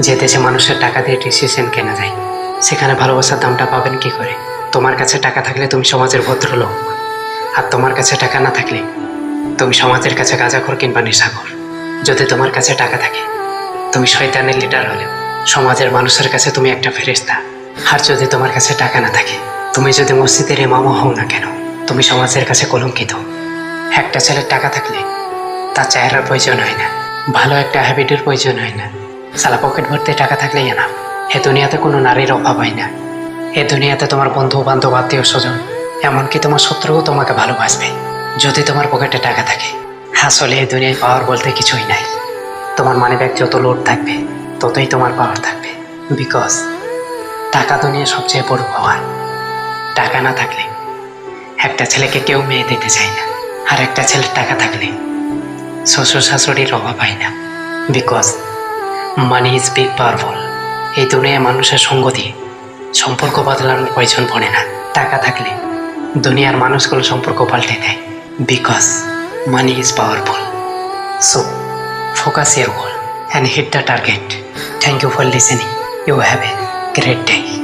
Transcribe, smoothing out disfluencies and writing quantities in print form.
যে দেশে মানুষের টাকা দিয়ে ডিসিশন কেনা যায়, সেখানে ভালোবাসার দামটা পাবেন কি করে? তোমার কাছে টাকা থাকলে তুমি সমাজের ভদ্রলোক, আর তোমার কাছে টাকা না থাকলে তুমি সমাজের কাছে গাঁজাখোর কিংবা নেশাখোর। যদি তোমার কাছে টাকা থাকে তুমি শয়তানের লিডার হলেও সমাজের মানুষের কাছে তুমি একটা ফেরেশতা। আর যদি তোমার কাছে টাকা না থাকে, তুমি যদি মসজিদের ইমামও হও না কেন, তুমি সমাজের কাছে কলঙ্কিত। একটা ছেলের টাকা থাকলে তার চেহারার প্রয়োজন হয় না, ভালো একটা হ্যাবিটের প্রয়োজন হয় না, সালা পকেট ভর্তি টাকা থাকলেই না। এ দুনিয়াতে কোনো নারীর অভাব হয় না। এ দুনিয়াতে তোমার বন্ধু বান্ধব আত্মীয় স্বজন এমনকি তোমার শত্রুও তোমাকে ভালোবাসবে যদি তোমার পকেটে টাকা থাকে। আসলে এই দুনিয়ায় পাওয়ার বলতে কিছুই নাই। তোমার মানিব্যাগ যত লোড থাকবে ততই তোমার পাওয়ার থাকবে। বিকজ টাকা দুনিয়া সবচেয়ে বড় পাওয়ার। টাকা না থাকলে একটা ছেলেকে কেউ মেয়ে দিতে চায় না, আর একটা ছেলের টাকা থাকলে শ্বশুর শাশুড়ির অভাব হয় না। Because money is big powerful. এই দুনিয়ায় মানুষের সঙ্গ দিয়ে সম্পর্ক বদলানোর প্রয়োজন পড়ে না। টাকা থাকলে দুনিয়ার মানুষগুলো সম্পর্ক পাল্টে দেয়। Because money is powerful. So focus your goal and hit the target. Thank you for listening. You have a great day.